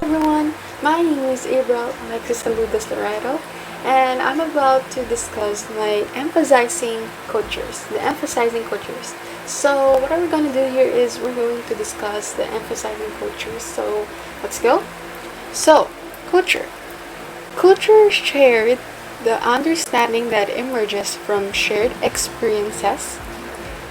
Everyone, my name is April Alexis Saludas Loreto, and I'm about to discuss my emphasizing cultures, the emphasizing cultures. So what are we going to do here is we're going to discuss the emphasizing cultures. So let's go. So, culture. Culture shared the understanding that emerges from shared experiences.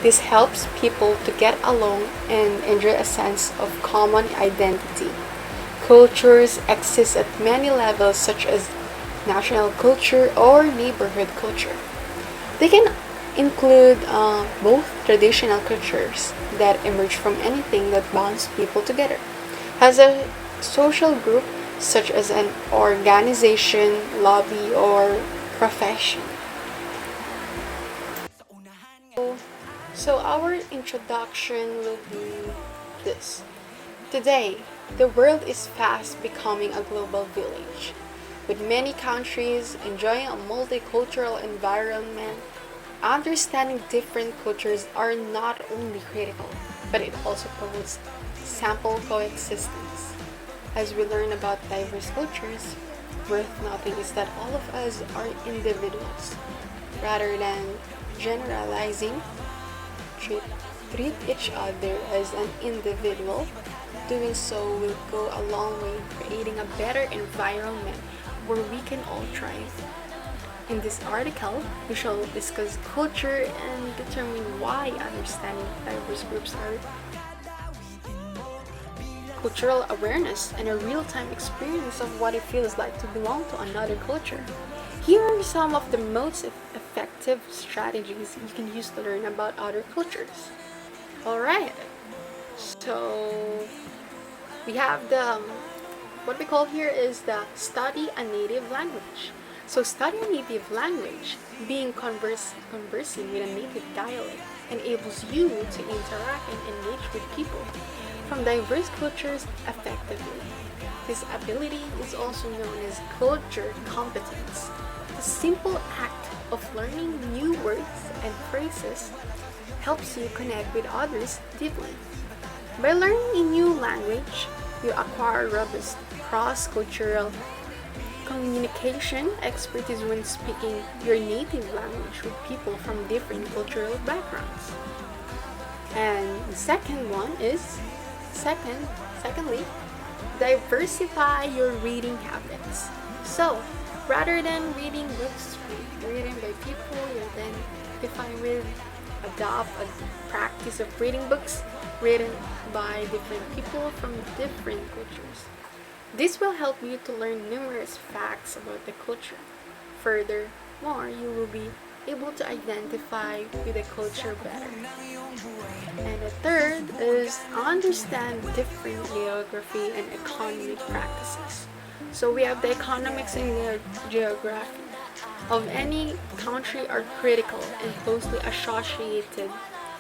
This helps people to get along and enjoy a sense of common identity. Cultures exist at many levels, such as national culture or neighborhood culture. They can include both traditional cultures that emerge from anything that bonds people together, as a social group, such as an organization, lobby, or profession. So our introduction will be this. Today, the world is fast becoming a global village, with many countries enjoying a multicultural environment. Understanding different cultures are not only critical, but it also promotes sample coexistence. As we learn about diverse cultures, worth noting is that all of us are individuals. Rather than generalizing, treat each other as an individual. Doing so will go a long way in creating a better environment where we can all thrive. In this article, we shall discuss culture and determine why understanding diverse groups are cultural awareness and a real-time experience of what it feels like to belong to another culture. Here are some of the most effective strategies you can use to learn about other cultures. Alright, so we have what we call here is the study a native language. So study a native language, conversing with a native dialect, enables you to interact and engage with people from diverse cultures effectively. This ability is also known as culture competence. The simple act of learning new words and phrases helps you connect with others deeply. By learning a new language, you acquire robust cross-cultural communication expertise when speaking your native language with people from different cultural backgrounds. And the second one is, secondly, diversify your reading habits. So, rather than reading books written by people you identify with, adopt a practice of reading books written by different people from different cultures. This will help you to learn numerous facts about the culture. Furthermore, you will be able to identify with the culture better. And the third is understand different geography and economic practices. So we have the economics and the geography of any country are critical and closely associated.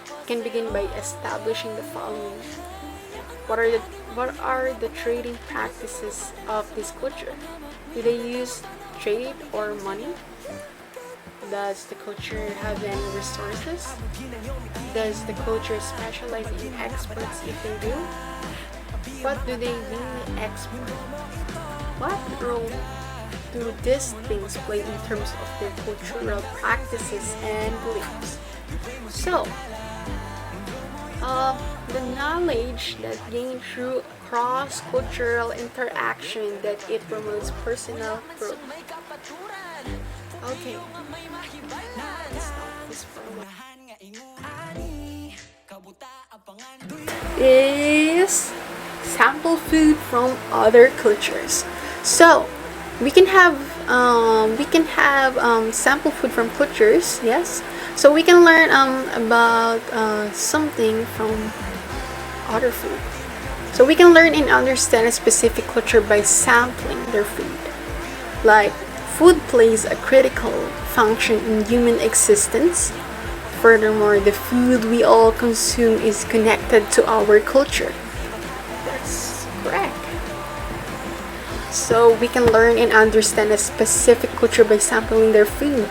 You can begin by establishing the following. What are the trading practices of this culture? Do they use trade or money? Does the culture have any resources? Does the culture specialize in exports if they do? What do they really export? What role do these things play in terms of their cultural practices and beliefs? So, the knowledge that gained through cross-cultural interaction that it promotes personal growth. Okay, let's stop this for a while. Is sample food from other cultures. So we can have sample food from cultures, yes. So we can learn about something from other food. So we can learn and understand a specific culture by sampling their food. Like, food plays a critical function in human existence. Furthermore, the food we all consume is connected to our culture. That's correct. So we can learn and understand a specific culture by sampling their food.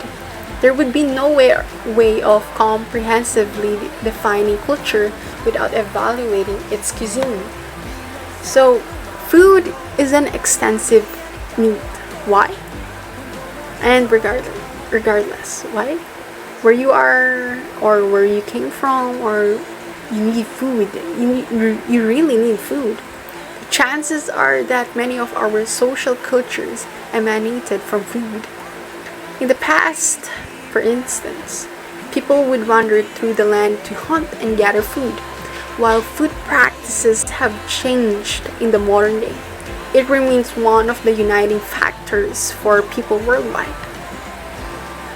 There would be no way of comprehensively defining culture without evaluating its cuisine. So, food is an extensive need. Why? And regardless, why? Where you are, or where you came from, or you need food. You really need food. The chances are that many of our social cultures emanated from food. In the past, for instance, people would wander through the land to hunt and gather food. While food practices have changed in the modern day, it remains one of the uniting factors for people worldwide.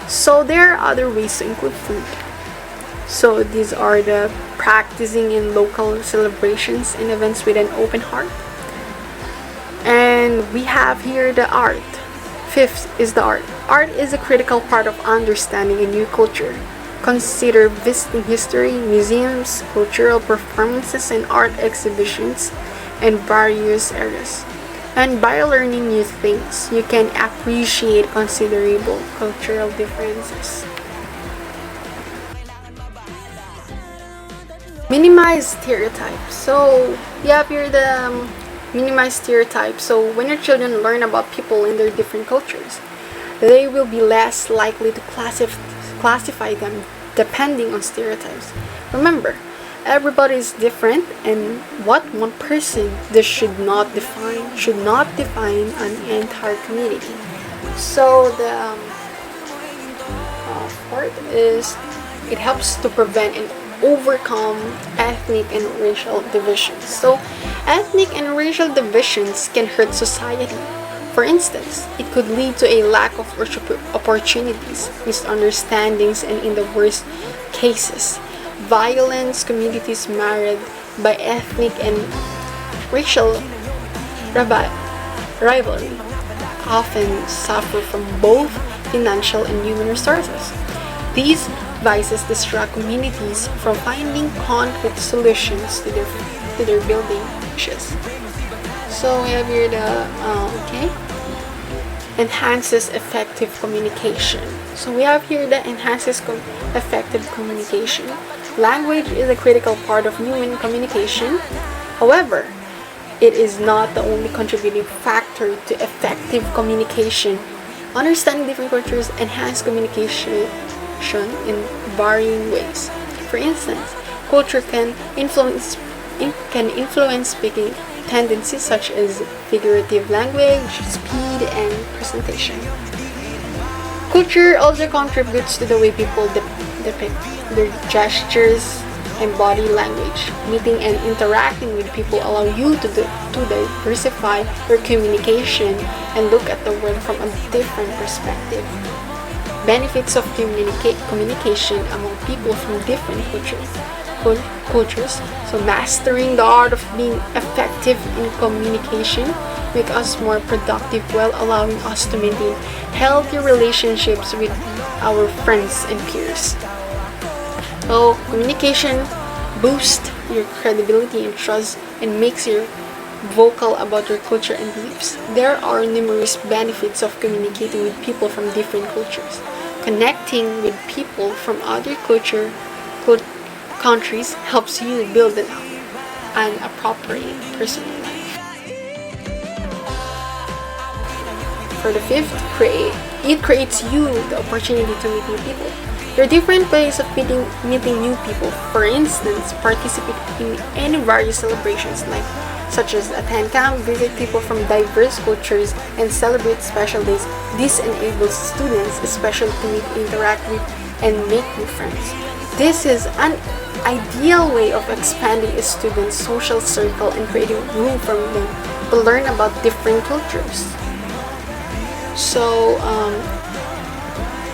So there are other ways to include food. So these are the practicing in local celebrations and events with an open heart. And we have here the art. Fifth is the art. Art is a critical part of understanding a new culture. Consider visiting history, museums, cultural performances, and art exhibitions in various areas. And by learning new things, you can appreciate considerable cultural differences. Minimize stereotypes. So, you have here the minimize stereotypes. So, when your children learn about people in their different cultures, they will be less likely to classify them depending on stereotypes. Remember, everybody is different, and what one person should not define an entire community. So the fourth is it helps to prevent and overcome ethnic and racial divisions. So ethnic and racial divisions can hurt society. For instance, it could lead to a lack of opportunities, misunderstandings, and in the worst cases, violence. Communities marred by ethnic and racial rivalry often suffer from both financial and human resources. These vices distract communities from finding concrete solutions to their building issues. So we have here the enhances effective communication. So we have here the enhances effective communication. Language is a critical part of human communication. However, it is not the only contributing factor to effective communication. Understanding different cultures enhance communication in varying ways. For instance, culture can influence speaking tendencies such as figurative language, speed, and presentation. Culture also contributes to the way people depict their gestures and body language. Meeting and interacting with people allow you to diversify your communication and look at the world from a different perspective. Benefits of communication among people from different cultures. So mastering the art of being effective in communication make us more productive while allowing us to maintain healthy relationships with our friends and peers. So communication boosts your credibility and trust and makes you vocal about your culture and beliefs. There are numerous benefits of communicating with people from different cultures. Connecting with people from other countries helps you build an appropriate personal life. For the fifth, it creates you the opportunity to meet new people. There are different ways of meeting new people. For instance, participate in any various celebrations such as attend camp, visit people from diverse cultures, and celebrate special days. This enables students especially to meet, interact with, and make new friends. This is an ideal way of expanding a student's social circle and creating room for them to learn about different cultures. So,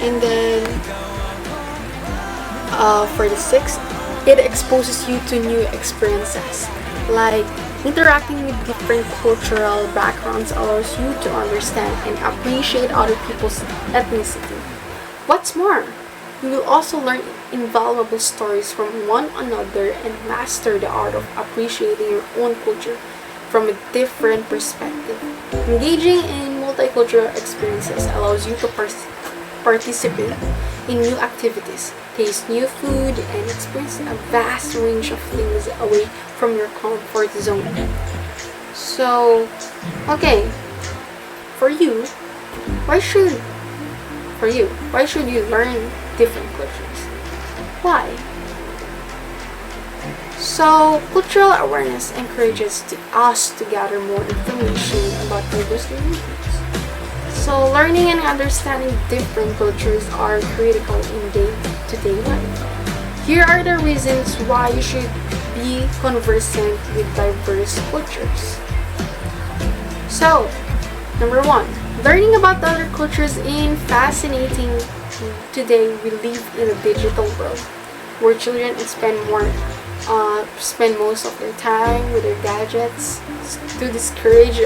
and then for the sixth, it exposes you to new experiences. Like interacting with different cultural backgrounds allows you to understand and appreciate other people's ethnicity. What's more, you will also learn invaluable stories from one another and master the art of appreciating your own culture from a different perspective. Engaging in multicultural experiences allows you to participate in new activities, taste new food, and experience a vast range of things away from your comfort zone. So, okay, for you, why should you learn different cultures? Why? So, cultural awareness encourages us to gather more information about diverse communities. So, learning and understanding different cultures are critical in day-to-day life. Here are the reasons why you should be conversant with diverse cultures. So, number 1, learning about other cultures is fascinating. Today, we live in a digital world where children spend most of their time with their gadgets to discourage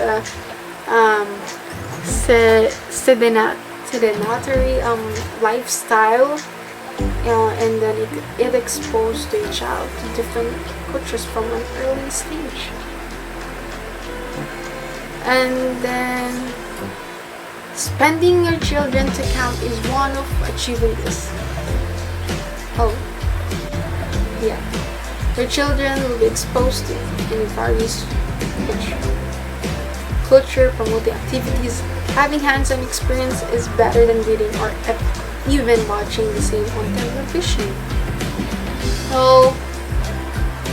sedentary lifestyle, and then it exposed the child to different cultures from an early stage. And then spending your children to camp is one of achieving this. Oh, yeah. Your children will be exposed to in various culture promoting activities. Having hands-on experience is better than reading or even watching the same on television. So,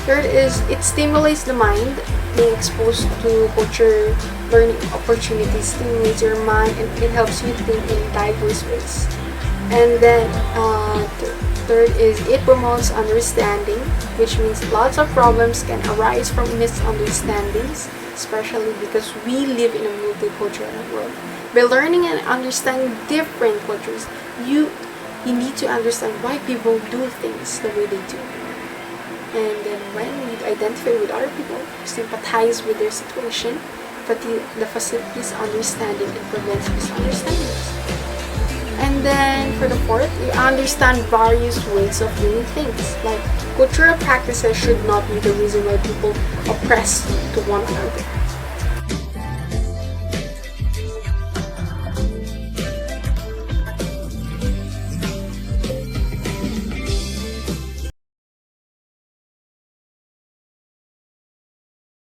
third is it stimulates the mind. Being exposed to culture learning opportunities stimulates your mind and it helps you think in diverse ways. And then third is it promotes understanding, which means lots of problems can arise from misunderstandings, especially because we live in a multicultural world. By learning and understanding different cultures, you need to understand why people do things the way they do. And then when we identify with other people, sympathize with their situation, the facilities understanding and prevents misunderstandings. And then for the fourth, you understand various ways of doing things. Like cultural practices should not be the reason why people oppress to one another.